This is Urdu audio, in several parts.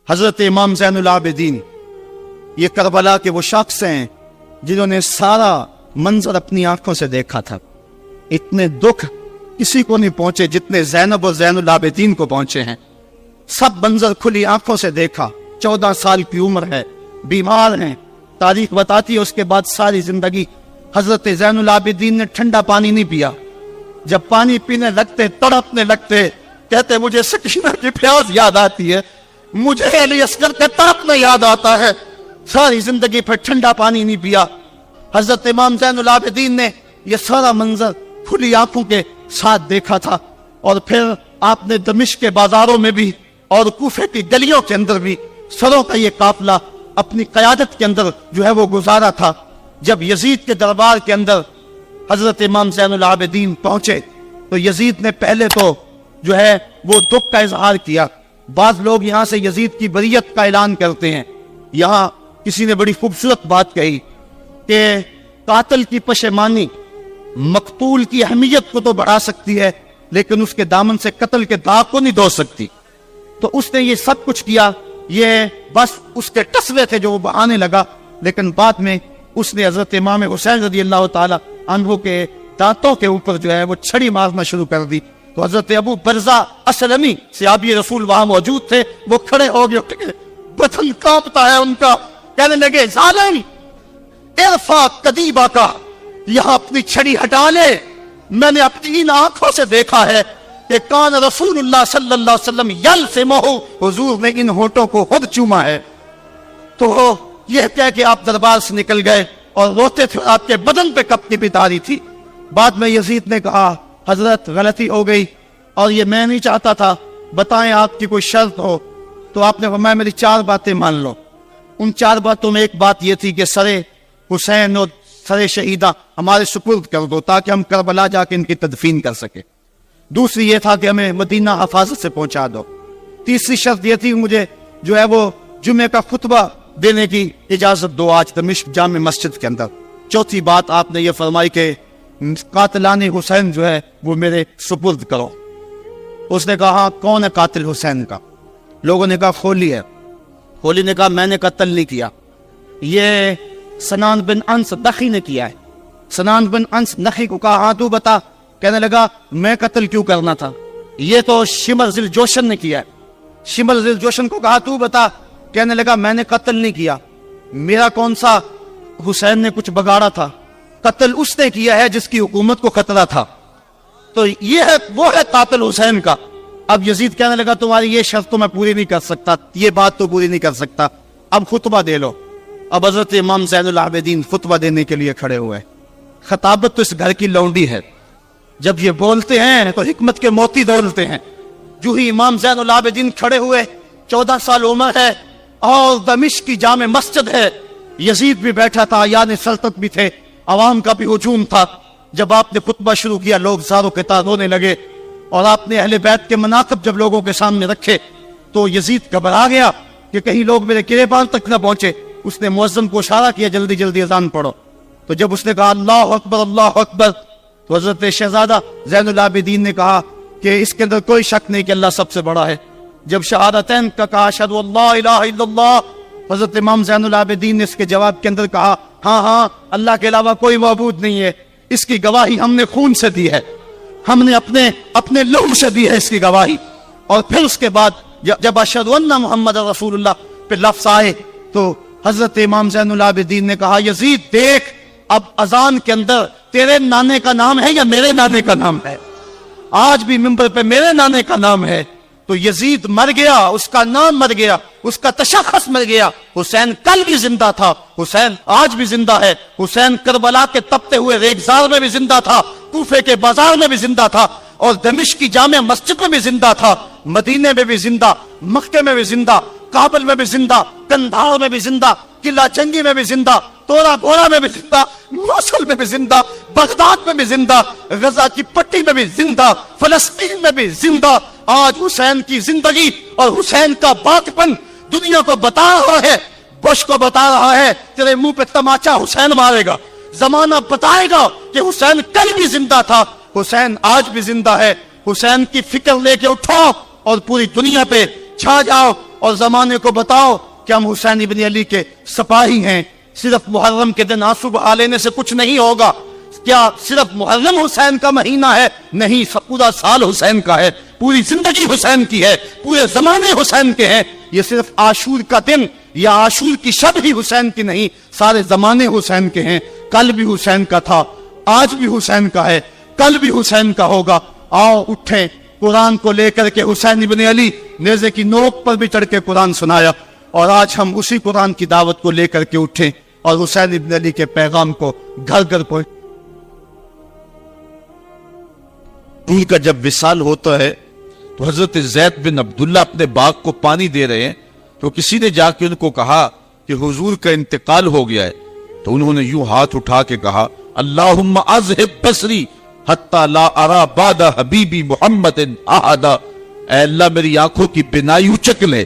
حضرت امام زین العابدین یہ کربلا کے وہ شخص ہیں جنہوں نے سارا منظر اپنی آنکھوں سے دیکھا تھا. اتنے دکھ کسی کو نہیں پہنچے جتنے زینب اور زین العابدین کو پہنچے ہیں. سب منظر کھلی آنکھوں سے دیکھا. 14 سال کی عمر ہے, بیمار ہیں. تاریخ بتاتی ہے اس کے بعد ساری زندگی حضرت زین العابدین نے ٹھنڈا پانی نہیں پیا. جب پانی پینے لگتے تڑپنے لگتے, کہتے مجھے سکینہ کی پیاس یاد آتی ہے, مجھے علی اصغر کا تڑپنا یاد آتا ہے. ساری زندگی پھر ٹھنڈا پانی نہیں پیا. حضرت امام زین العابدین نے یہ سارا منظر کھلی آنکھوں کے ساتھ دیکھا تھا. اور پھر آپ نے دمشق کے بازاروں میں بھی اور کوفے کی گلیوں کے اندر بھی سروں کا یہ قافلہ اپنی قیادت کے اندر جو ہے وہ گزارا تھا. جب یزید کے دربار کے اندر حضرت امام زین العابدین پہنچے تو یزید نے پہلے تو جو ہے وہ دکھ کا اظہار کیا. بعض لوگ یہاں سے یزید کی بریت کا اعلان کرتے ہیں. یہاں کسی نے بڑی خوبصورت بات کہی کہ قاتل کی پشیمانی مقتول کی اہمیت کو تو بڑھا سکتی ہے لیکن اس کے دامن سے قتل کے داغ کو نہیں دھو سکتی. تو اس نے یہ سب کچھ کیا, یہ بس اس کے ٹسوے تھے جو وہ بہانے لگا. لیکن بعد میں اس نے حضرت امام حسین رضی اللہ تعالی عنہ کے دانتوں کے اوپر جو ہے وہ چھڑی مارنا شروع کر دی. تو حضرت ابو برزہ اسلمی صحابی رسول وہاں موجود تھے, وہ کھڑے ہو گئے, اٹھ گئے, بدن کانپتا ہے ان کا. کہنے لگے ظالم ارفع قدیبہ کا, یہاں اپنی چھڑی ہٹا لے. میں نے اپنی ان آنکھوں سے دیکھا ہے کہ کان رسول اللہ صلی اللہ علیہ وسلم یلسمہ, حضور نے ان ہونٹوں کو خود چوما ہے. تو یہ کہہ کہ آپ دربار سے نکل گئے اور روتے تھے, آپ کے بدن پہ کپڑی بھی تاری تھی. بعد میں یزید نے کہا حضرت غلطی ہو گئی اور یہ میں نہیں چاہتا تھا, بتائیں آپ کی کوئی شرط ہو. تو آپ نے فرمایا میری 4 باتیں مان لو. ان 4 باتوں میں ایک بات یہ تھی کہ سر حسین اور سر شہیدہ ہمارے سپرد کر دو تاکہ ہم کربلا جا کے ان کی تدفین کر سکے. دوسری یہ تھا کہ ہمیں مدینہ حفاظت سے پہنچا دو. تیسری شرط یہ تھی مجھے جو ہے وہ جمعے کا خطبہ دینے کی اجازت دو آج دمشق جامع مسجد کے اندر. چوتھی بات آپ نے یہ فرمائی کہ قاتلان حسین جو ہے وہ میرے سپرد کرو. اس نے کہا کون ہے قاتل حسین کا؟ لوگوں نے کہا خولی ہے. خولی نے کہا میں نے قتل نہیں کیا, یہ سنان بن انس نخی نے کیا ہے. سنان بن انس نخی کو کہا ہاں تو بتا. کہنے لگا میں قتل کیوں کرنا تھا, یہ تو شمر ذل جوشن نے کیا ہے. شمر ذل جوشن کو کہا تو بتا. کہنے لگا میں نے قتل نہیں کیا, میرا کون سا حسین نے کچھ بگاڑا تھا, قتل اس نے کیا ہے جس کی حکومت کو خطرہ تھا. تو یہ ہے وہ ہے قاتل حسین کا. اب یزید کہنے لگا تمہاری یہ شرط تو میں پوری نہیں کر سکتا, یہ بات تو پوری نہیں کر سکتا, اب خطبہ دے لو. اب حضرت امام زین العابدین خطبہ دینے کے لیے کھڑے ہوئے. خطابت تو اس گھر کی لونڈی ہے, جب یہ بولتے ہیں تو حکمت کے موتی دولتے ہیں. جو ہی امام زین العابدین کھڑے ہوئے, 14 سال عمر ہے اور دمشق کی جامع مسجد ہے, یزید بھی بیٹھا تھا, یعنی سلطنت بھی تھے, عوام کا بھی ہجوم تھا. جب آپ نے خطبہ شروع کیا لوگ زاروں کے تار رونے لگے, اور آپ نے اہل بیت کے مناقب جب لوگوں کے سامنے رکھے تو یزید گھبرا گیا کہ کہیں لوگ میرے گریبان تک نہ پہنچے. اس نے مؤذن کو اشارہ کیا جلدی جلدی اذان پڑھو. تو جب اس نے کہا اللہ اکبر اللہ اکبر, تو حضرت شہزادہ زین العابدین نے کہا کہ اس کے اندر کوئی شک نہیں کہ اللہ سب سے بڑا ہے. جب شہادتین کا کہا اشہد ان لا الہ الا اللہ, حضرت امام زین العابدین نے اس کے جواب کے اندر کہا ہاں اللہ کے علاوہ کوئی معبود نہیں ہے, اس کی گواہی ہم نے خون سے دی ہے, ہم نے اپنے لہو سے دی ہے اس کی گواہی. اور پھر اس کے بعد جب اشہد ان محمد رسول اللہ پہ لفظ آئے تو حضرت امام زین العابدین نے کہا یزید دیکھ, اب اذان کے اندر تیرے نانے کا نام ہے یا میرے نانے کا نام ہے؟ آج بھی منبر پہ میرے نانے کا نام ہے. تو یزید مر گیا, اس کا نام مر گیا, اس کا تشخص مر گیا. حسین کل بھی زندہ تھا, حسین آج بھی زندہ ہے. حسین کربلا کے تپتے ہوئے ریگزار میں بھی زندہ تھا, کوفے کے بازار میں بھی زندہ تھا, اور دمشق کی جامع مسجد میں بھی زندہ تھا, مدینے میں بھی زندہ, مکے میں بھی زندہ, کابل میں بھی زندہ, کندھار میں بھی زندہ, قلعہ جنگی میں بھی زندہ, تورا بورا میں بھی زندہ, موصل میں بھی زندہ, بغداد میں بھی زندہ, غزہ کی پٹی میں بھی زندہ, فلسطین میں بھی زندہ. آج حسین کی زندگی اور حسین کا باقپن دنیا کو بتا رہا ہے, بش کو بتا رہا ہے تیرے منہ پہ تماچا حسین مارے گا. زمانہ بتائے گا کہ حسین کل بھی زندہ تھا, حسین آج بھی زندہ ہے. حسین کی فکر لے کے اٹھو اور پوری دنیا پہ چھا جاؤ. اور زمانے کو بتاؤ کہ ہم حسین ابن علی کے سپاہی ہیں، صرف محرم کے دن آنسو بہا لینے سے کچھ نہیں ہوگا۔ کیا صرف محرم حسین کا مہینہ ہے؟ نہیں، پورا سال حسین کا ہے، پوری زندگی حسین کی ہے، پورے زمانے حسین کے ہیں۔ یہ صرف عاشور کا دن یا عاشور کی شب ہی حسین کی نہیں، سارے زمانے حسین کے ہیں۔ کل بھی حسین کا تھا، آج بھی حسین کا ہے، کل بھی حسین کا ہوگا۔ آؤ اٹھیں، قرآن کو لے کر کے حسین ابن علی نیزے کی نوک پر بھی چڑھ کے قرآن سنایا، اور آج ہم اسی قرآن کی دعوت کو لے کر کے اٹھیں اور حسین ابن علی کے پیغام کو گھر گھر پہنچ۔ ان کا جب وصال ہوتا ہے تو حضرت زید بن عبداللہ اپنے باغ کو پانی دے رہے ہیں تو کسی نے جا کے ان کو کہا کہ حضور کا انتقال ہو گیا ہے، تو انہوں نے یوں ہاتھ اٹھا کے کہا اللہم اذہب بصری حتی لا ارا بعد حبیبی محمد احدا، اے اللہ میری آنکھوں کی بینائی اچک لے،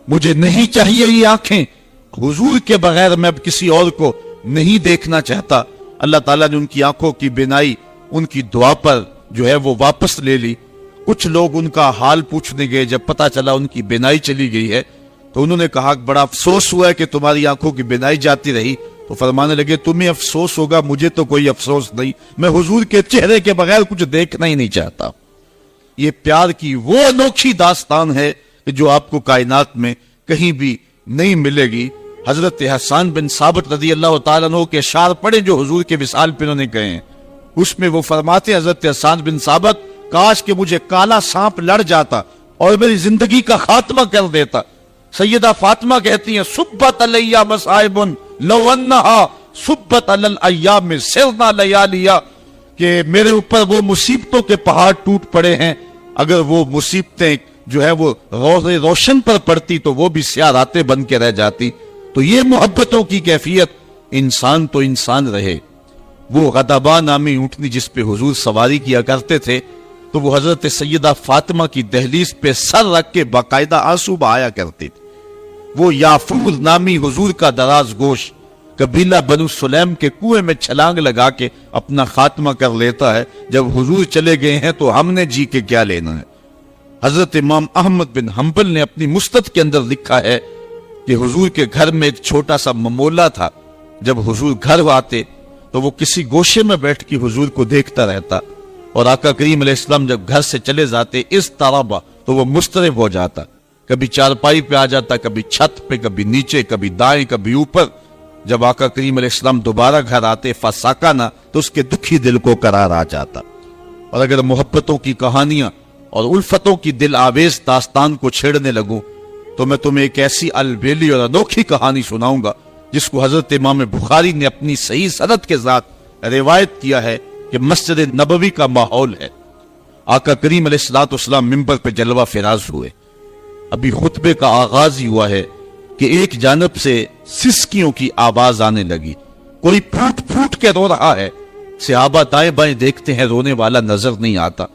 مجھے نہیں چاہیے یہ آنکھیں، حضور کے بغیر میں اب کسی اور کو نہیں دیکھنا چاہتا۔ اللہ تعالیٰ نے ان کی آنکھوں کی بینائی ان کی دعا پر جو ہے وہ واپس لے لی۔ کچھ لوگ ان کا حال پوچھنے گئے، جب پتا چلا ان کی بینائی چلی گئی ہے تو انہوں نے کہا بڑا افسوس ہوا ہے کہ تمہاری آنکھوں کی بینائی جاتی رہی، تو فرمانے لگے تمہیں افسوس ہوگا، مجھے تو کوئی افسوس نہیں، میں حضور کے چہرے کے بغیر کچھ دیکھنا ہی نہیں چاہتا۔ یہ پیار کی وہ انوکھی داستان ہے کہ جو آپ کو کائنات میں کہیں بھی نہیں ملے گی۔ حضرت حسان بن ثابت رضی اللہ تعالیٰ عنہ کے اشعار پڑھے جو حضور کے وصال پہ انہوں نے کہے ہیں، اس میں وہ فرماتے ہیں حضرت حسان بن ثابت، کاش کہ مجھے کالا سانپ لڑ جاتا اور میری زندگی کا خاتمہ کر دیتا۔ سیدہ فاطمہ کہتی ہیں صبت علیہ مصائب لو انہا صبت علی الایام سرنا لیالیا، کہ میرے اوپر وہ مصیبتوں کے پہاڑ ٹوٹ پڑے ہیں، اگر وہ مصیبتیں جو ہے وہ روشن پر پڑتی تو وہ بھی سیاہ راتیں بن کے رہ جاتی۔ تو یہ محبتوں کی کیفیت، انسان تو انسان رہے۔ وہ غضبہ نامی اونٹنی جس پہ حضور سواری کیا کرتے تھے تو وہ حضرت سیدہ فاطمہ کی دہلیز پہ سر رکھ کے باقاعدہ آنسو بہایا کرتے تھے۔ وہ یافور نامی حضور کا دراز گوش قبیلہ بنو سلیم کے کنویں میں چھلانگ لگا کے اپنا خاتمہ کر لیتا ہے، جب حضور چلے گئے ہیں تو ہم نے جی کے کیا لینا ہے۔ حضرت امام احمد بن حنبل نے اپنی مستد کے اندر لکھا ہے کہ حضور کے گھر میں ایک چھوٹا سا ممولہ تھا، جب حضور گھر آتے تو وہ کسی گوشے میں بیٹھ کے حضور کو دیکھتا رہتا، اور آقا کریم علیہ السلام جب گھر سے چلے جاتے اس طرح تو وہ مضطرب ہو جاتا، کبھی چارپائی پہ آ جاتا، کبھی چھت پہ، کبھی نیچے، کبھی دائیں، کبھی اوپر۔ جب آقا کریم علیہ السلام دوبارہ گھر آتے فساکانا تو اس کے دکھی دل کو قرار آ جاتا۔ اور اگر محبتوں کی کہانیاں اور الفتوں کی دل آویز داستان کو چھیڑنے لگوں تو میں تمہیں ایک ایسی البیلی اور انوکھی کہانی سناؤں گا جس کو حضرت امام بخاری نے اپنی صحیح سند کے ساتھ روایت کیا ہے کہ مسجد نبوی کا ماحول ہے۔ آقا کریم علیہ السلام منبر پہ جلوہ فراز ہوئے، ابھی خطبے کا آغاز ہی ہوا ہے کہ ایک جانب سے سسکیوں کی آواز آنے لگی، کوئی پھوٹ پھوٹ کے رو رہا ہے۔ صحابہ دائیں بائیں دیکھتے ہیں، رونے والا نظر نہیں آتا،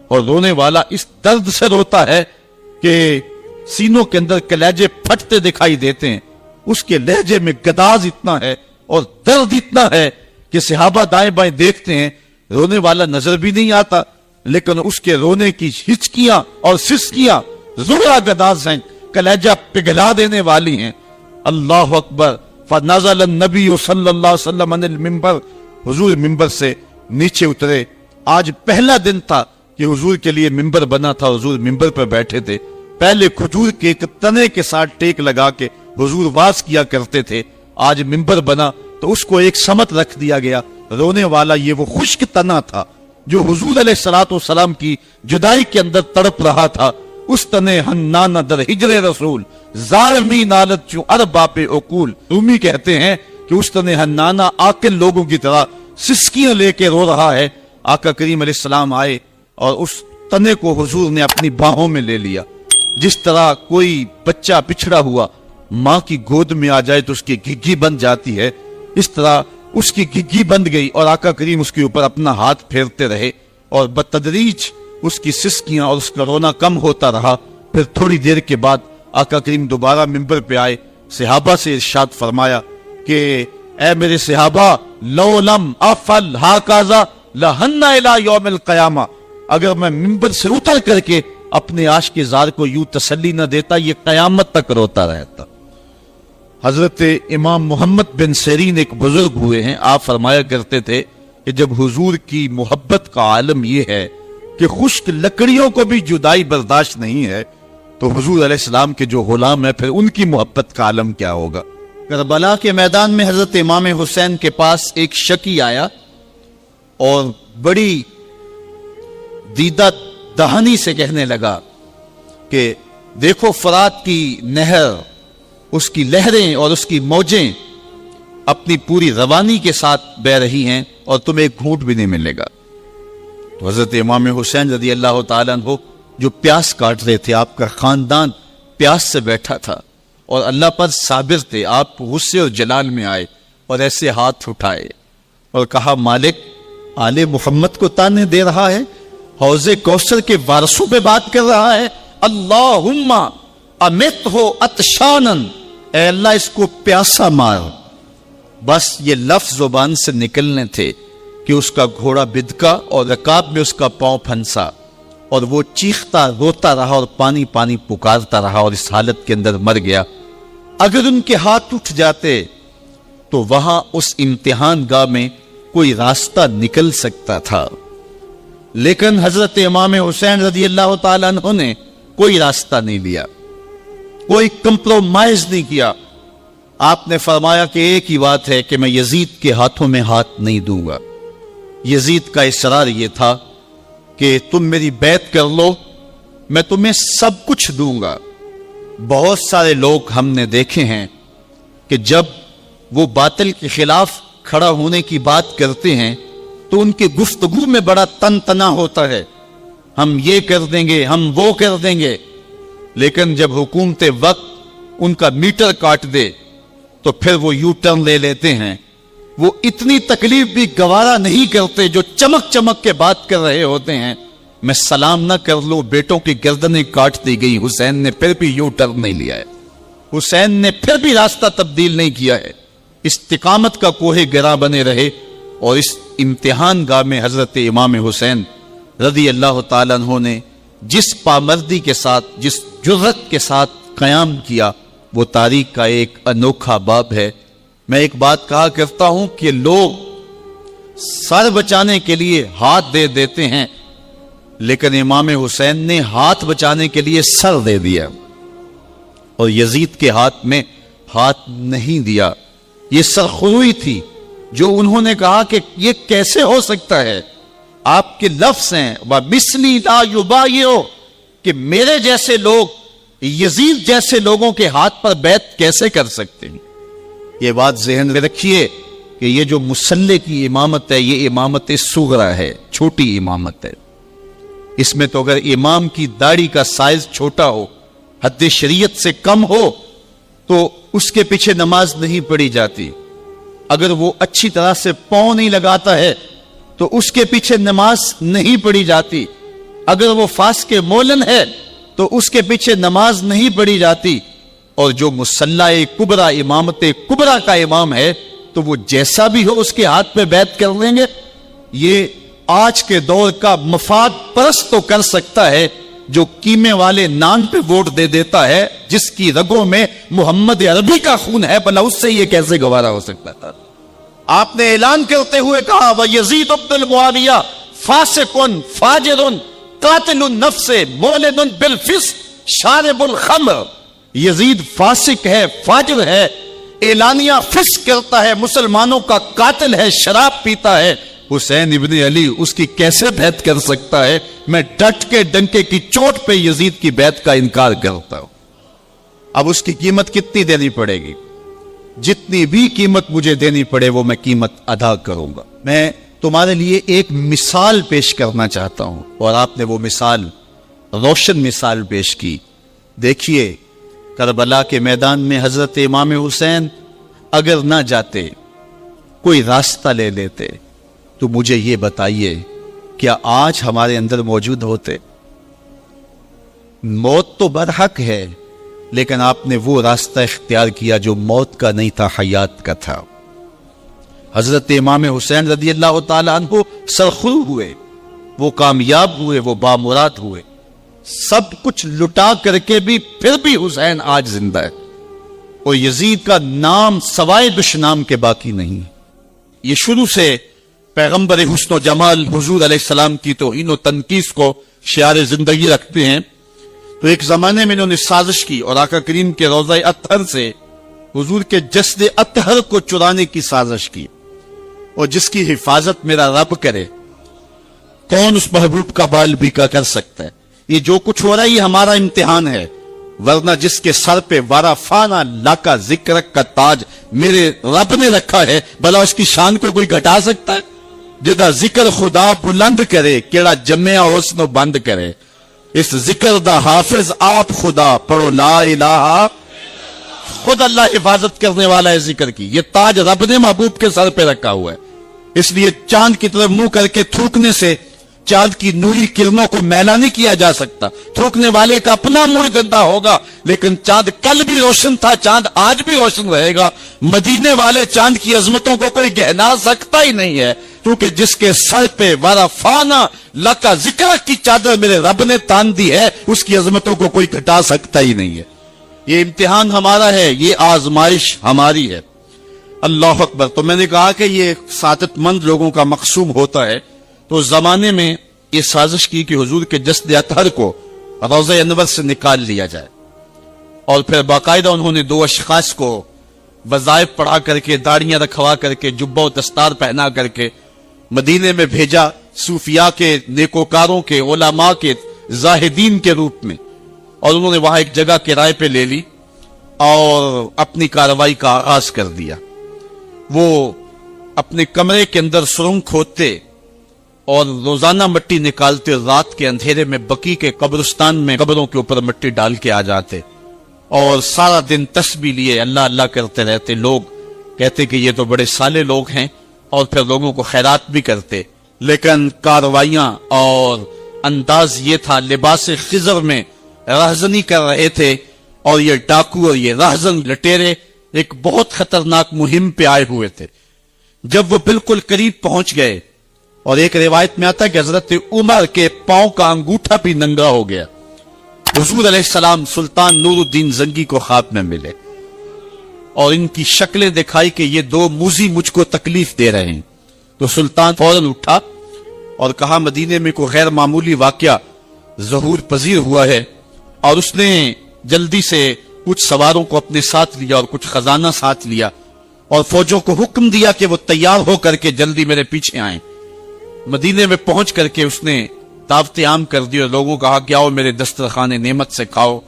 اور رونے والا اس درد سے روتا ہے کہ سینوں کے اندر کلیجے پھٹتے دکھائی دیتے ہیں۔ اس کے لہجے میں گداز اتنا ہے اور درد اتنا ہے کہ صحابہ دائیں بائیں دیکھتے ہیں، رونے والا نظر بھی نہیں آتا، لیکن اس کے رونے کی ہچکیاں اور سسکیاں زورا گداز ہیں، کلیجہ پگھلا دینے والی ہیں۔ اللہ اکبر۔ فنزل النبی صلی اللہ علیہ وسلم عن المنبر، حضور منبر سے نیچے اترے۔ آج پہلا دن تھا کہ حضور کے لیے منبر بنا تھا، حضور منبر پر بیٹھے تھے۔ پہلے کھجور کے ایک تنے کے ساتھ ٹیک لگا کے حضور واز کیا کرتے تھے، آج منبر بنا تو اس کو ایک سمت رکھ دیا گیا۔ رونے والا یہ وہ خشک تنا تھا جو حضور علیہ الصلوۃ والسلام کی جدائی کے اندر تڑپ رہا تھا۔ اس تنے ہنانا در ہجر رسول ظالمی نالت چوں اربا پہ عقول، رومی کہتے ہیں کہ اس تنے ہنانا عاقل لوگوں کی طرح سسکیاں لے کے رو رہا ہے۔ آقا کریم علیہ السلام آئے اور اس تنے کو حضور نے اپنی باہوں میں لے لیا۔ جس طرح کوئی بچہ بچھڑا ہوا ماں کی گود میں آ جائے تو اس کی گھگی بن جاتی ہے، اس طرح اس کی گھگی بند گئی، اور آقا کریم اس کے اوپر اپنا ہاتھ پھیرتے رہے، اور بتدریج اس کی سسکیاں اور اس کا رونا کم ہوتا رہا۔ پھر تھوڑی دیر کے بعد آقا کریم دوبارہ منبر پہ آئے، صحابہ سے ارشاد فرمایا کہ اے میرے صحابہ، لو لم افعل ہاکذا لہن الی یوم القیامہ، اگر میں منبر سے اتر کر کے اپنے عاشق زار کو یوں تسلی نہ دیتا، یہ قیامت تک روتا رہتا۔ حضرت امام محمد بن سیرین ایک بزرگ ہوئے ہیں، آپ فرمایا کرتے تھے کہ جب حضور کی محبت کا عالم یہ ہے کہ خشک لکڑیوں کو بھی جدائی برداشت نہیں ہے، تو حضور علیہ السلام کے جو غلام ہیں پھر ان کی محبت کا عالم کیا ہوگا۔ کربلا کے میدان میں حضرت امام حسین کے پاس ایک شکی آیا اور بڑی دیدہ دہانی سے کہنے لگا کہ دیکھو فرات کی نہر، اس کی لہریں اور اس کی موجیں اپنی پوری روانی کے ساتھ بہ رہی ہیں اور تمہیں ایک گھونٹ بھی نہیں ملے گا۔ تو حضرت امام حسین رضی اللہ تعالیٰ عنہ جو پیاس کاٹ رہے تھے، آپ کا خاندان پیاس سے بیٹھا تھا اور اللہ پر صابر تھے، آپ غصے اور جلال میں آئے اور ایسے ہاتھ اٹھائے اور کہا مالک آل محمد کو تانے دے رہا ہے، حوض کوثر کے وارثوں پہ بات کر رہا ہے، اللہم امت ہو اتشانن، اے اللہ اس کو پیاسا مار۔ بس یہ لفظ زبان سے نکلنے تھے کہ اس کا گھوڑا بدکا اور رکاب میں اس کا پاؤں پھنسا اور وہ چیختا روتا رہا اور پانی پانی پکارتا رہا اور اس حالت کے اندر مر گیا۔ اگر ان کے ہاتھ اٹھ جاتے تو وہاں اس امتحان گاہ میں کوئی راستہ نکل سکتا تھا، لیکن حضرت امام حسین رضی اللہ تعالیٰ عنہ نے کوئی راستہ نہیں لیا، کوئی کمپرومائز نہیں کیا۔ آپ نے فرمایا کہ ایک ہی بات ہے کہ میں یزید کے ہاتھوں میں ہاتھ نہیں دوں گا۔ یزید کا اصرار یہ تھا کہ تم میری بیعت کر لو، میں تمہیں سب کچھ دوں گا۔ بہت سارے لوگ ہم نے دیکھے ہیں کہ جب وہ باطل کے خلاف کھڑا ہونے کی بات کرتے ہیں تو ان کی گفتگو میں بڑا تن تنا ہوتا ہے، ہم یہ کر دیں گے، ہم وہ کر دیں گے، لیکن جب حکومت وقت ان کا میٹر کاٹ دے تو پھر وہ یو ٹرن لے لیتے ہیں۔ وہ اتنی تکلیف بھی گوارا نہیں کرتے جو چمک چمک کے بات کر رہے ہوتے ہیں۔ میں سلام نہ کر لوں، بیٹوں کی گردنیں کاٹ دی گئی، حسین نے پھر بھی یو ٹرن نہیں لیا ہے، حسین نے پھر بھی راستہ تبدیل نہیں کیا ہے، استقامت کا کوہ گرا بنے رہے۔ اور اس امتحان گاہ میں حضرت امام حسین رضی اللہ تعالیٰ عنہ نے جس پامردی کے ساتھ، جس جرأت کے ساتھ قیام کیا، وہ تاریخ کا ایک انوکھا باب ہے۔ میں ایک بات کہا کرتا ہوں کہ لوگ سر بچانے کے لیے ہاتھ دے دیتے ہیں، لیکن امام حسین نے ہاتھ بچانے کے لیے سر دے دیا اور یزید کے ہاتھ میں ہاتھ نہیں دیا۔ یہ سرخروئی تھی جو انہوں نے کہا کہ یہ کیسے ہو سکتا ہے، آپ کے لفظ ہیں وَمِثْلِي لَا يُبَايِعُ، کہ میرے جیسے لوگ یزید جیسے لوگوں کے ہاتھ پر بیعت کیسے کر سکتے ہیں۔ یہ بات ذہن میں رکھیے کہ یہ جو مسلح کی امامت ہے یہ امامت صغرا ہے، چھوٹی امامت ہے۔ اس میں تو اگر امام کی داڑھی کا سائز چھوٹا ہو، حد شریعت سے کم ہو، تو اس کے پیچھے نماز نہیں پڑھی جاتی۔ اگر وہ اچھی طرح سے پاؤں نہیں لگاتا ہے تو اس کے پیچھے نماز نہیں پڑھی جاتی۔ اگر وہ فاسق مولن ہے تو اس کے پیچھے نماز نہیں پڑھی جاتی۔ اور جو مسلح کبرا، امامت کبرا کا امام ہے تو وہ جیسا بھی ہو اس کے ہاتھ پہ بیعت کر لیں گے۔ یہ آج کے دور کا مفاد پرست تو کر سکتا ہے جو قیمے والے نان پہ ووٹ دے دیتا ہے، جس کی رگوں میں محمد عربی کا خون ہے، بھلا اس سے یہ کیسے گوارا ہو سکتا تھا۔ آپ نے اعلان کرتے ہوئے کہا وَيَزِيدُ بْنُ مُعَاوِيَةَ فَاسِقٌ فَاجِرٌ قَاتِلُ النَّفْسِ مُعْلِنٌ بِالْفِسْقِ شَارِبُ الْخَمْرِ، یزید فاسق ہے، فاجر ہے، اعلانیہ فسق کرتا ہے، مسلمانوں کا قاتل ہے، شراب پیتا ہے۔ حسین ابن علی اس کی کیسے بیعت کر سکتا ہے؟ میں ڈٹ کے ڈنکے کی چوٹ پہ یزید کی بیعت کا انکار کرتا ہوں۔ اب اس کی قیمت کتنی دینی پڑے گی؟ جتنی بھی قیمت مجھے دینی پڑے وہ میں قیمت ادا کروں گا۔ میں تمہارے لیے ایک مثال پیش کرنا چاہتا ہوں، اور آپ نے وہ مثال، روشن مثال پیش کی۔ دیکھیے کربلا کے میدان میں حضرت امام حسین اگر نہ جاتے، کوئی راستہ لے لیتے، تو مجھے یہ بتائیے کیا آج ہمارے اندر موجود ہوتے؟ موت تو برحق ہے، لیکن آپ نے وہ راستہ اختیار کیا جو موت کا نہیں تھا، حیات کا تھا۔ حضرت امام حسین رضی اللہ تعالیٰ عنہ سرخرو ہوئے، وہ کامیاب ہوئے، وہ بامراد ہوئے، سب کچھ لٹا کر کے بھی پھر بھی حسین آج زندہ ہے، اور یزید کا نام سوائے دشنام کے باقی نہیں ہے۔ یہ شروع سے پیغمبر حسن و جمال حضور علیہ السلام کی توہین و تنقیص کو شعار زندگی رکھتے ہیں۔ تو ایک زمانے میں انہوں نے سازش کی اور آقا کریم کے روضہ اطہر سے حضور کے جسد اطہر کو چرانے کی سازش کی، اور جس کی حفاظت میرا رب کرے کون اس محبوب کا بال بیکا کر سکتا ہے۔ یہ جو کچھ ہو رہا ہے یہ ہمارا امتحان ہے، ورنہ جس کے سر پہ وارا فانا لاکا ذکر کا تاج میرے رب نے رکھا ہے، بھلا اس کی شان کو کوئی گھٹا سکتا ہے؟ جدا ذکر خدا بلند کرے کیڑا جمعہ حسن و بند کرے، اس ذکر دا حافظ آپ خدا پڑھو لا الہ، خود اللہ حفاظت کرنے والا ہے ذکر کی۔ یہ تاج رب نے محبوب کے سر پہ رکھا ہوا ہے، اس لیے چاند کی طرف منہ کر کے تھوکنے سے چاند کی نوری کرنوں کو میلا نہیں کیا جا سکتا۔ تھوکنے والے کا اپنا منہ گندا ہوگا، لیکن چاند کل بھی روشن تھا، چاند آج بھی روشن رہے گا۔ مدینے والے چاند کی عظمتوں کو کوئی گہنا سکتا ہی نہیں ہے، کیونکہ جس کے سر پہ وارا فانا لکا ذکر کی چادر میرے رب نے تان دی ہے، اس کی عظمتوں کو کوئی گھٹا سکتا ہی نہیں ہے۔ یہ امتحان ہمارا ہے، یہ آزمائش ہماری ہے۔ اللہ اکبر۔ تو میں نے کہا کہ یہ سعادت مند لوگوں کا مقصوم ہوتا ہے، تو اس زمانے میں یہ سازش کی کہ حضور کے جسد اطہر کو روضہ انور سے نکال لیا جائے، اور پھر باقاعدہ انہوں نے 2 اشخاص کو وظائف پڑھا کر کے، داڑیاں رکھوا کر کے، جبہ و دستار پہنا کر کے مدینے میں بھیجا، صوفیاء کے، نیکوکاروں کے، علماء کے، زاہدین کے روپ میں، اور انہوں نے وہاں ایک جگہ کرائے پہ لے لی اور اپنی کارروائی کا آغاز کر دیا۔ وہ اپنے کمرے کے اندر سرنگ کھودتے اور روزانہ مٹی نکالتے، رات کے اندھیرے میں بقی کے قبرستان میں قبروں کے اوپر مٹی ڈال کے آ جاتے، اور سارا دن تسبیح لیے اللہ اللہ کرتے رہتے۔ لوگ کہتے کہ یہ تو بڑے صالح لوگ ہیں، اور پھر لوگوں کو خیرات بھی کرتے، لیکن کارروائیاں اور انداز یہ تھا، لباس خضر میں رہزنی کر رہے تھے، اور یہ ڈاکو اور یہ رہزن لٹیرے ایک بہت خطرناک مہم پہ آئے ہوئے تھے۔ جب وہ بالکل قریب پہنچ گئے، اور ایک روایت میں آتا ہے کہ حضرت عمر کے پاؤں کا انگوٹھا بھی ننگا ہو گیا، حضور علیہ السلام سلطان نور الدین زنگی کو خواب میں ملے، اور ان کی شکلیں دکھائی کہ یہ 2 موذی مجھ کو تکلیف دے رہے ہیں۔ تو سلطان فوراً اٹھا اور کہا مدینے میں کوئی غیر معمولی واقعہ ظہور پذیر ہوا ہے، اور اس نے جلدی سے کچھ سواروں کو اپنے ساتھ لیا اور کچھ خزانہ ساتھ لیا، اور فوجوں کو حکم دیا کہ وہ تیار ہو کر کے جلدی میرے پیچھے آئیں۔ مدینے میں پہنچ کر کے اس نے دعوت عام کر دی اور لوگوں کہا کہ آؤ میرے دسترخوان نعمت سے کھاؤ،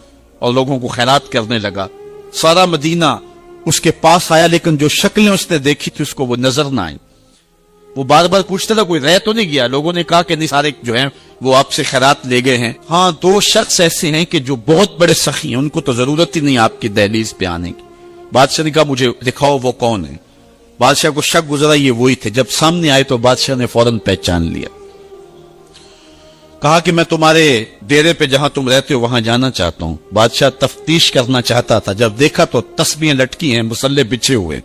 اور لوگوں کو خیرات کرنے لگا۔ سارا مدینہ اس کے پاس آیا، لیکن جو شکلیں اس نے دیکھی تھی اس کو وہ نظر نہ آئی۔ وہ بار بار پوچھتا تھا کوئی رہ تو نہیں گیا؟ لوگوں نے کہا کہ نہیں، سارے جو ہیں وہ آپ سے خیرات لے گئے ہیں۔ ہاں 2 شخص ایسے ہیں کہ جو بہت بڑے سخی ہیں، ان کو تو ضرورت ہی نہیں آپ کی دہلیز پہ آنے کی۔ بادشاہ نے کہا مجھے دکھاؤ وہ کون ہے۔ بادشاہ کو شک گزرا یہ وہی تھے۔ جب سامنے آئے تو بادشاہ نے فوراً پہچان لیا، کہا کہ میں تمہارے ڈیرے پہ جہاں تم رہتے ہو وہاں جانا چاہتا ہوں۔ بادشاہ تفتیش کرنا چاہتا تھا، جب دیکھا تو تسبیحیں لٹکی ہیں، مصلے بچھے ہوئے،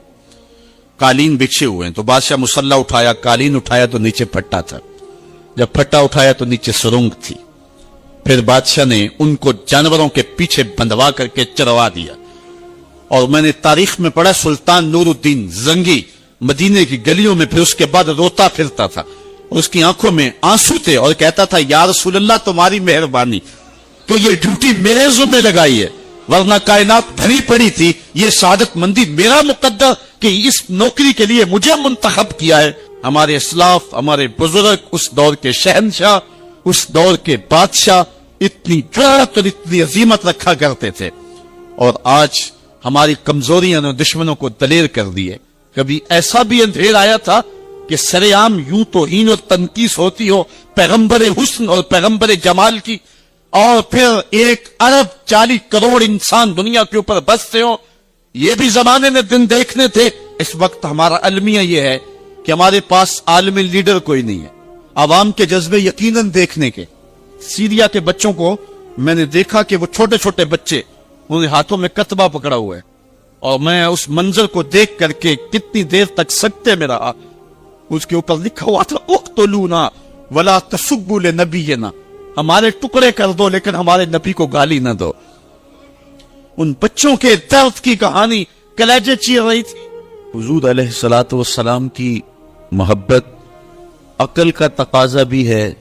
قالین بچھے ہوئے ہیں۔ تو بادشاہ مصلہ اٹھایا، قالین اٹھایا تو نیچے پھٹا تھا، جب پھٹا اٹھایا تو نیچے سرنگ تھی۔ پھر بادشاہ نے ان کو جانوروں کے پیچھے بندھوا کر کے چروا دیا، اور میں نے تاریخ میں پڑھا سلطان نور الدین زنگی مدینے کی گلیوں میں پھر اس کے بعد روتا پھرتا تھا، اور اس کی آنکھوں میں آنسو تھے، اور کہتا تھا یا رسول اللہ تمہاری مہربانی، تو یہ ڈیوٹی میرے ذمہ لگائی ہے، ورنہ کائنات بھری پڑی تھی۔ یہ سعادت مندی میرا مقدر کہ اس نوکری کے لیے مجھے منتخب کیا ہے۔ ہمارے اسلاف، ہمارے بزرگ، اس دور کے شہنشاہ، اس دور کے بادشاہ اتنی جرأت اور اتنی عظیمت رکھا کرتے تھے، اور آج ہماری کمزوریاں نے دشمنوں کو دلیر کر دی ہے۔ کبھی ایسا بھی اندھیر آیا تھا کہ سر عام یوں توہین اور تنقیص ہوتی ہو پیغمبر حسن اور پیغمبر جمال کی، اور پھر 1 ارب 40 کروڑ انسان دنیا کے اوپر بستے ہو۔ یہ بھی زمانے نے دن دیکھنے تھے۔ اس وقت ہمارا المیہ یہ ہے کہ ہمارے پاس عالمی لیڈر کوئی نہیں ہے، عوام کے جذبے یقیناً دیکھنے کے۔ سیریا کے بچوں کو میں نے دیکھا کہ وہ چھوٹے چھوٹے بچے، انہوں نے ہاتھوں میں کتبہ پکڑا ہوا ہے، اور میں اس منظر کو دیکھ کر کے کتنی دیر تک سکتے میں رہا۔ اس کے اوپر لکھا ہوا تھا اقتلونا ولا تسبوا لنبینا، ہمارے ٹکڑے کر دو لیکن ہمارے نبی کو گالی نہ دو. ان بچوں کے درد کی کہانی کلیجے چیر رہی تھی. حضور علیہ الصلوۃ والسلام کی محبت عقل کا تقاضا بھی ہے،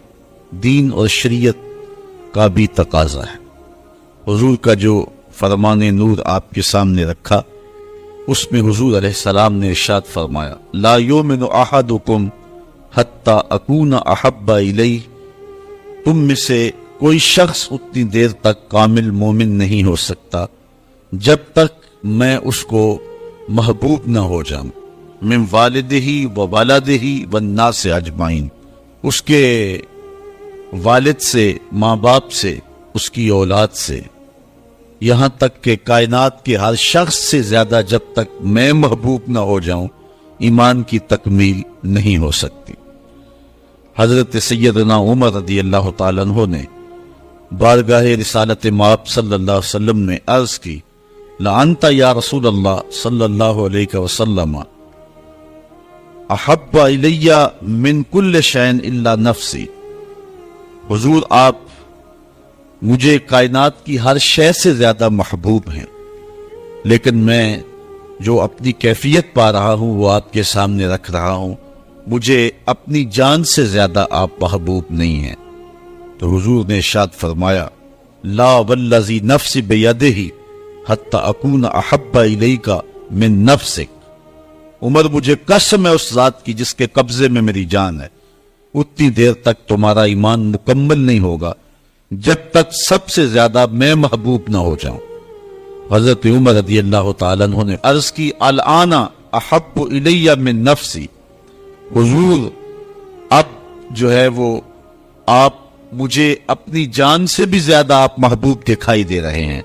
دین اور شریعت کا بھی تقاضا ہے. حضور کا جو فرمان نور آپ کے سامنے رکھا، اس میں حضور علیہ السلام نے ارشاد فرمایا لا یؤمن احدکم حتی اکون احب الیہ، تم میں سے کوئی شخص اتنی دیر تک کامل مومن نہیں ہو سکتا جب تک میں اس کو محبوب نہ ہو جاؤں، من والدہ و والدہ والناس اجمعین، اس کے والد سے، ماں باپ سے، اس کی اولاد سے، یہاں تک کہ کائنات کے ہر شخص سے زیادہ جب تک میں محبوب نہ ہو جاؤں ایمان کی تکمیل نہیں ہو سکتی. حضرت سیدنا عمر رضی اللہ تعالیٰ عنہ نے بارگاہ رسالت مآب صلی اللہ علیہ وسلم میں عرض کی لعنت یا رسول اللہ صلی اللہ علیہ وسلم احب الی من کل شیء الا نفسی، حضور آپ مجھے کائنات کی ہر شے سے زیادہ محبوب ہیں، لیکن میں جو اپنی کیفیت پا رہا ہوں وہ آپ کے سامنے رکھ رہا ہوں، مجھے اپنی جان سے زیادہ آپ محبوب نہیں ہیں. تو حضور نے ارشاد فرمایا لا والذی نفسی بیدہ حتی اکون احب الیک من نفسک، عمر مجھے قسم ہے اس ذات کی جس کے قبضے میں میری جان ہے، اتنی دیر تک تمہارا ایمان مکمل نہیں ہوگا جب تک سب سے زیادہ میں محبوب نہ ہو جاؤں. حضرت عمر رضی اللہ تعالیٰ عنہ نے عرض کی الآن احب الی من نفسی، حضور اب جو ہے وہ آپ مجھے اپنی جان سے بھی زیادہ آپ محبوب دکھائی دے رہے ہیں.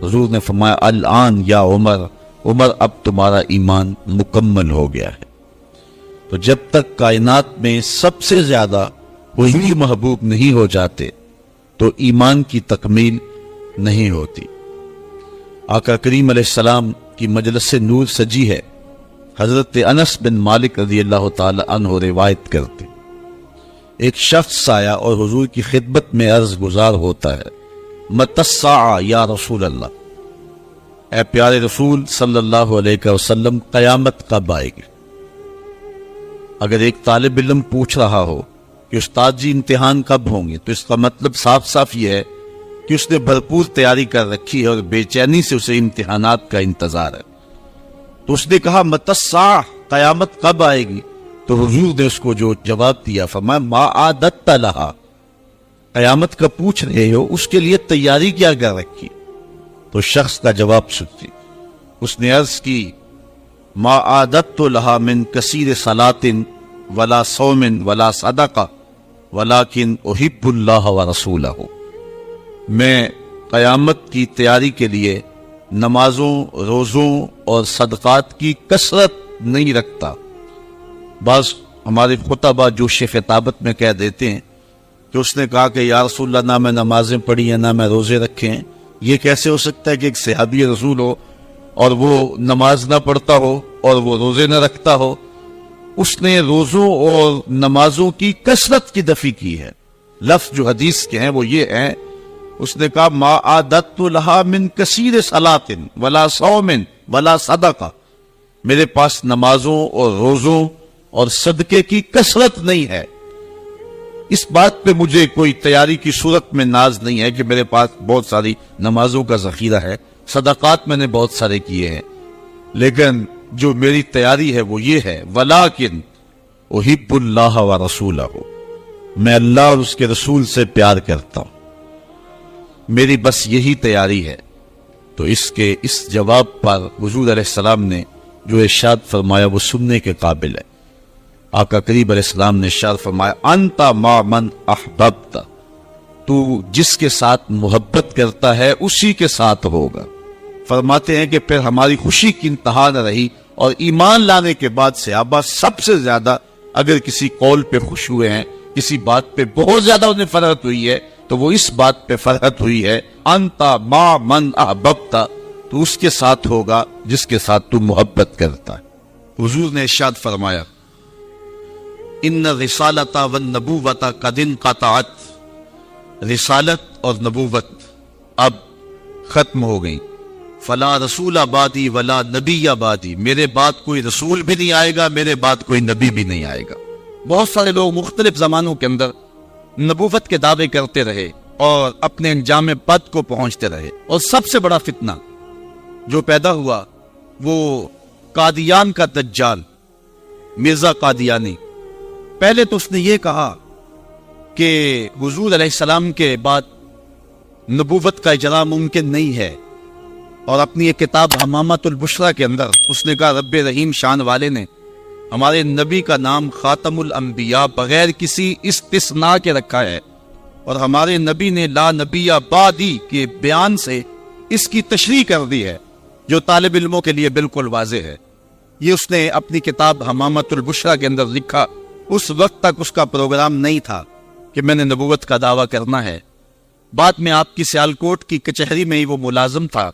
حضور نے فرمایا الآن یا عمر، عمر اب تمہارا ایمان مکمل ہو گیا ہے. تو جب تک کائنات میں سب سے زیادہ وہی محبوب نہیں ہو جاتے تو ایمان کی تکمیل نہیں ہوتی. آقا کریم علیہ السلام کی مجلس نور سجی ہے. حضرت انس بن مالک رضی اللہ تعالی عنہ روایت کرتے ایک شخص آیا اور حضور کی خدمت میں عرض گزار ہوتا ہے متی الساعہ یا رسول اللہ، اے پیارے رسول صلی اللہ علیہ وسلم قیامت کب آئے گی؟ اگر ایک طالب علم پوچھ رہا ہو کہ استاد جی امتحان کب ہوں گے تو اس کا مطلب صاف صاف یہ ہے کہ اس نے بھرپور تیاری کر رکھی ہے اور بے چینی سے اسے امتحانات کا انتظار ہے. تو اس نے کہا متی الساعہ، قیامت کب آئے گی؟ تو حضور نے اس کو جو جواب دیا فرمایا ما عادت لہا، قیامت کا پوچھ رہے ہو اس کے لیے تیاری کیا کر رکھی؟ تو شخص کا جواب سنتی، اس نے عرض کی ما عادت لہا من کثیر صلاۃ ولا صوم ولا صدقہ ولکن احب اللہ ورسولہ، میں قیامت کی تیاری کے لیے نمازوں، روزوں اور صدقات کی کثرت نہیں رکھتا. بعض ہمارے خطبہ جوش خطابت میں کہہ دیتے ہیں کہ اس نے کہا کہ یا رسول اللہ نہ میں نمازیں پڑھی ہیں نہ میں روزے رکھے ہیں. یہ کیسے ہو سکتا ہے کہ ایک صحابی رسول ہو اور وہ نماز نہ پڑھتا ہو اور وہ روزے نہ رکھتا ہو؟ اس نے روزوں اور نمازوں کی کثرت کی نفی کی ہے. لفظ جو حدیث کے ہیں وہ یہ ہیں، اس نے کہا ما عادت لہا من کثیر صلاۃ ولا صوم ولا صدقہ، میرے پاس نمازوں اور روزوں اور صدقے کی کثرت نہیں ہے. اس بات پہ مجھے کوئی تیاری کی صورت میں ناز نہیں ہے کہ میرے پاس بہت ساری نمازوں کا ذخیرہ ہے، صدقات میں نے بہت سارے کیے ہیں، لیکن جو میری تیاری ہے وہ یہ ہے ولیکن احب اللہ ورسولہ، میں اللہ اور اس کے رسول سے پیار کرتا ہوں، میری بس یہی تیاری ہے. تو اس جواب پر حضور علیہ السلام نے جو ارشاد فرمایا وہ سننے کے قابل ہے. آقا کریم علیہ السلام نے ارشاد فرمایا انت مع من احببت، تو جس کے ساتھ محبت کرتا ہے اسی کے ساتھ ہوگا. فرماتے ہیں کہ پھر ہماری خوشی کی انتہا نہ رہی اور ایمان لانے کے بعد صحابہ سب سے زیادہ اگر کسی قول پہ خوش ہوئے ہیں، کسی بات پہ بہت زیادہ انہیں فرحت ہوئی ہے تو وہ اس بات پہ فرحت ہوئی ہے انت مع من احببت، تو اس کے ساتھ ہوگا جس کے ساتھ تو محبت کرتا ہے. حضور نے ارشاد فرمایا ان الرسالۃ والنبوۃ قد انقطعت رسالت اور نبوت اب ختم ہو گئی. فلا رسول آبادی ولا نبی آبادی، میرے بعد کوئی رسول بھی نہیں آئے گا، میرے بعد کوئی نبی بھی نہیں آئے گا. بہت سارے لوگ مختلف زمانوں کے اندر نبوت کے دعوے کرتے رہے اور اپنے انجام بد کو پہنچتے رہے، اور سب سے بڑا فتنہ جو پیدا ہوا وہ قادیان کا دجال مرزا قادیانی. پہلے تو اس نے یہ کہا کہ حضور علیہ السلام کے بعد نبوت کا اجرا ممکن نہیں ہے، اور اپنی ایک کتاب حمامۃ البشریٰ کے اندر اس نے کہا رب رحیم شان والے نے ہمارے نبی کا نام خاتم الانبیاء بغیر کسی استثناء کے رکھا ہے، اور ہمارے نبی نے لا نبی بعدی کے بیان سے اس کی تشریح کر دی ہے، جو طالب علموں کے لیے بالکل واضح ہے. یہ اس نے اپنی کتاب حمامۃ البشریٰ کے اندر لکھا. اس وقت تک اس کا پروگرام نہیں تھا کہ میں نے نبوت کا دعویٰ کرنا ہے. بعد میں آپ کی سیالکوٹ کی کچہری میں ہی وہ ملازم تھا،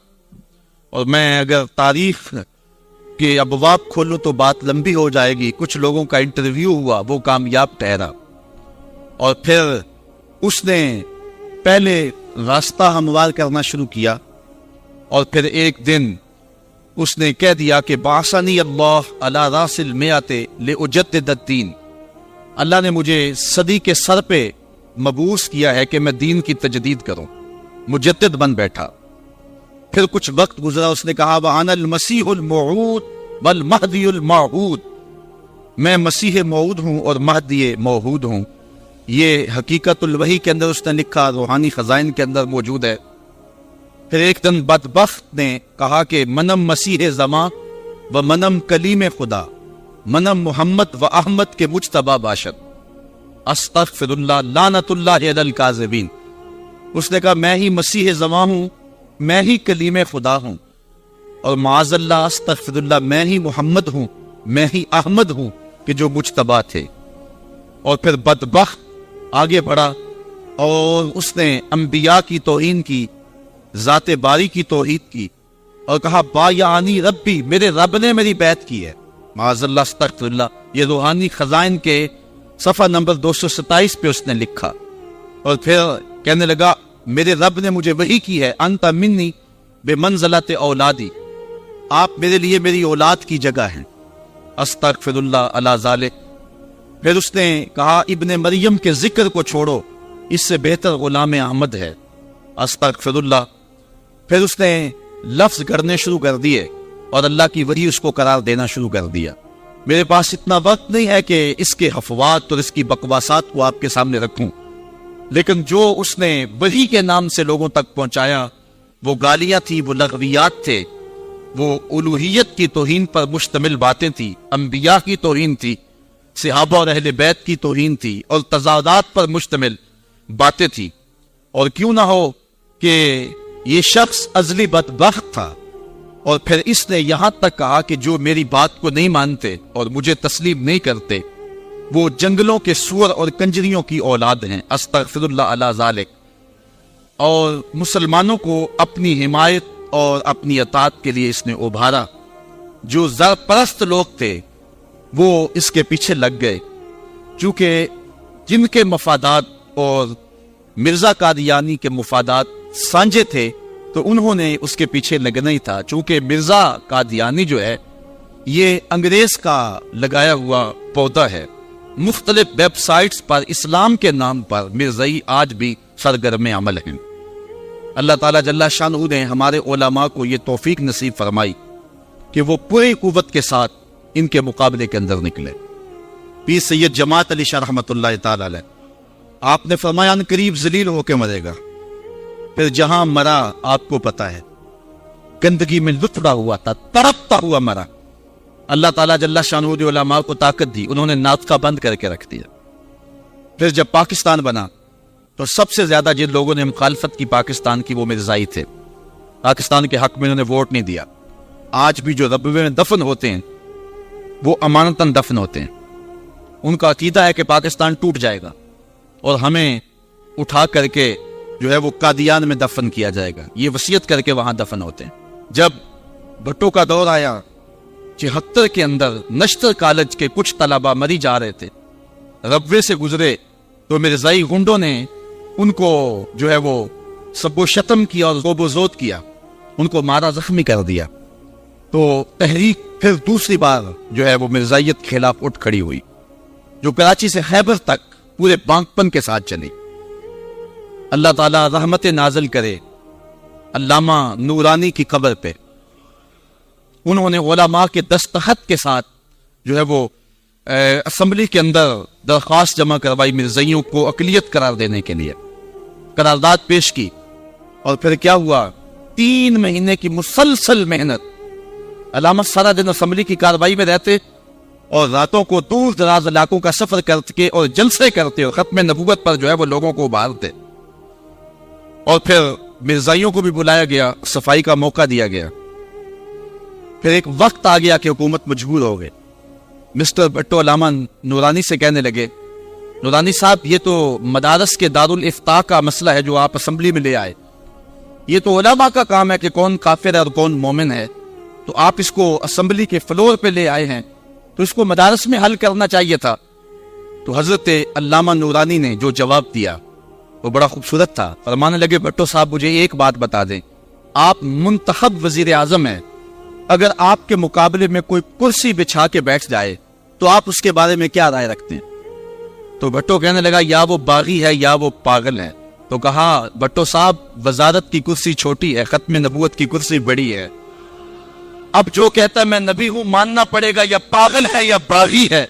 اور میں اگر تاریخ کے ابواب کھولوں تو بات لمبی ہو جائے گی. کچھ لوگوں کا انٹرویو ہوا، وہ کامیاب ٹھہرا، اور پھر اس نے پہلے راستہ ہموار کرنا شروع کیا، اور پھر ایک دن اس نے کہہ دیا کہ بعثنی اللہ علی راس المئۃ لأجدد الدین، اللہ نے مجھے صدی کے سر پہ مبعوث کیا ہے کہ میں دین کی تجدید کروں. مجدد بن بیٹھا. پھر کچھ وقت گزرا، اس نے کہا وَأَنَا الْمَسِيحُ الْمَوْعُودُ وَالْمَهْدِيُ الْمَوْعُودُ، میں مسیح موعود ہوں اور مہدی موعود ہوں. یہ حقیقت الوحی کے اندر اس نے لکھا، روحانی خزائن کے اندر موجود ہے. پھر ایک دن بدبخت نے کہا کہ منم مسیح زماں و منم کلیم خدا، منم محمد و احمد کے مجتبی باشد، استغفر اللہ لعنت اللہ علی الکاذبین. اس نے کہا میں ہی مسیح زماں ہوں، میں ہی کلیم خدا ہوں، اور معاذ اللہ استغفر اللہ میں ہی محمد ہوں، میں ہی احمد ہوں کہ جو مجتبی تھے. اور پھر بدبخت آگے بڑھا اور اس نے انبیاء کی توہین کی، ذات باری کی توحید کی، اور کہا بایعنی ربی، میرے رب نے میری بیعت کی ہے. معاذ اللہ استغفر اللہ. یہ روحانی خزائن کے صفحہ نمبر 227 پہ اس نے لکھا. اور پھر کہنے لگا میرے رب نے مجھے وحی کی ہے، انت منی بمنزلت اولادی، آپ میرے لیے میری اولاد کی جگہ ہیں. استغفر اللہ علی ذالک. پھر اس نے کہا ابن مریم کے ذکر کو چھوڑو، اس سے بہتر غلام احمد ہے. استغفر اللہ. پھر اس نے لفظ گھڑنے شروع کر دیے اور اللہ کی وحی اس کو قرار دینا شروع کر دیا. میرے پاس اتنا وقت نہیں ہے کہ اس کے حفوات اور اس کی بکواسات کو آپ کے سامنے رکھوں، لیکن جو اس نے وحی کے نام سے لوگوں تک پہنچایا وہ گالیاں تھی، وہ لغویات تھے، وہ الوہیت کی توہین پر مشتمل باتیں تھی، انبیاء کی توہین تھی، صحابہ اور اہل بیت کی توہین تھی، اور تضادات پر مشتمل باتیں تھی. اور کیوں نہ ہو کہ یہ شخص ازلی بدبخت تھا، اور پھر اس نے یہاں تک کہا کہ جو میری بات کو نہیں مانتے اور مجھے تسلیم نہیں کرتے وہ جنگلوں کے سور اور کنجریوں کی اولاد ہیں. استغفر اللہ علی ذالک. اور مسلمانوں کو اپنی حمایت اور اپنی اطاعت کے لیے اس نے ابھارا. جو زر پرست لوگ تھے وہ اس کے پیچھے لگ گئے، چونکہ جن کے مفادات اور مرزا قادیانی کے مفادات سانجے تھے تو انہوں نے اس کے پیچھے لگنا ہی تھا. چونکہ مرزا قادیانی جو ہے یہ انگریز کا لگایا ہوا پودا ہے. مختلف ویب سائٹس پر اسلام کے نام پر مرزائی آج بھی سرگرم عمل ہیں. اللہ تعالیٰ جل شانہ نے ہمارے علماء کو یہ توفیق نصیب فرمائی کہ وہ پوری قوت کے ساتھ ان کے مقابلے کے اندر نکلے. پیر سید جماعت علی شاہ رحمۃ اللہ تعالی علیہ، آپ نے فرمایا ان قریب ذلیل ہو کے مرے گا. پھر جہاں مرا آپ کو پتا ہے، گندگی میں لتڑا ہوا تھا، تڑپتا ہوا مرا. اللہ تعالیٰ جل شانہ نے علماء کو طاقت دی، انہوں نے ناطقہ بند کر کے رکھ دیا. پھر جب پاکستان بنا تو سب سے زیادہ جن لوگوں نے مخالفت کی پاکستان کی وہ مرزائی تھے. پاکستان کے حق میں انہوں نے ووٹ نہیں دیا. آج بھی جو ربوے میں دفن ہوتے ہیں وہ امانتاً دفن ہوتے ہیں. ان کا عقیدہ ہے کہ پاکستان ٹوٹ جائے گا اور ہمیں اٹھا کر کے جو ہے وہ قادیان میں دفن کیا جائے گا. یہ وصیت کر کے وہاں دفن ہوتے ہیں. جب بھٹو کا دور آیا 74 کے اندر نشتر کالج کے کچھ طلبہ مری جا رہے تھے، ربوے سے گزرے تو مرزائی گنڈوں نے ان کو جو ہے وہ سب و شتم کیا اور ضرب و زود کیا، ان کو مارا، زخمی کر دیا. تو تحریک پھر دوسری بار جو ہے وہ مرزائیت کے خلاف اٹھ کھڑی ہوئی، جو کراچی سے خیبر تک پورے بانکپن کے ساتھ چلی. اللہ تعالیٰ رحمت نازل کرے علامہ نورانی کی قبر پہ. انہوں نے علماء کے دستخط کے ساتھ جو ہے وہ اسمبلی کے اندر درخواست جمع کروائی مرزائیوں کو اقلیت قرار دینے کے لیے، قرارداد پیش کی. اور پھر کیا ہوا، 3 مہینے کی مسلسل محنت. علامہ سارا دن اسمبلی کی کارروائی میں رہتے اور راتوں کو دور دراز علاقوں کا سفر کر کے اور جلسے کرتے اور ختم نبوت پر جو ہے وہ لوگوں کو ابھارتے. اور پھر مرزائیوں کو بھی بلایا گیا، صفائی کا موقع دیا گیا. پھر ایک وقت آ گیا کہ حکومت مجبور ہو گئے. مسٹر بھٹو علامہ نورانی سے کہنے لگے، نورانی صاحب یہ تو مدارس کے دارالافتاء کا مسئلہ ہے جو آپ اسمبلی میں لے آئے، یہ تو علماء کا کام ہے کہ کون کافر ہے اور کون مومن ہے، تو آپ اس کو اسمبلی کے فلور پہ لے آئے ہیں تو اس کو مدارس میں حل کرنا چاہیے تھا. تو حضرت علامہ نورانی نے جو جواب دیا وہ بڑا خوبصورت تھا. فرمانے لگے، بھٹو صاحب مجھے ایک بات بتا دیں، آپ منتخب وزیر اعظم ہیں، اگر آپ کے مقابلے میں کوئی کرسی بچھا کے بیٹھ جائے تو آپ اس کے بارے میں کیا رائے رکھتے ہیں؟ تو بھٹو کہنے لگا، یا وہ باغی ہے یا وہ پاگل ہے. تو کہا، بھٹو صاحب وزارت کی کرسی چھوٹی ہے، ختم نبوت کی کرسی بڑی ہے. اب جو کہتا ہے میں نبی ہوں ماننا پڑے گا، یا پاگل ہے یا باغی ہے.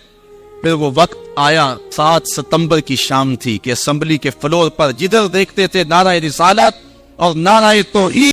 پھر وہ وقت آیا، 7 ستمبر کی شام تھی کہ اسمبلی کے فلور پر جدھر دیکھتے تھے نعرہ رسالت اور نعرہ توحید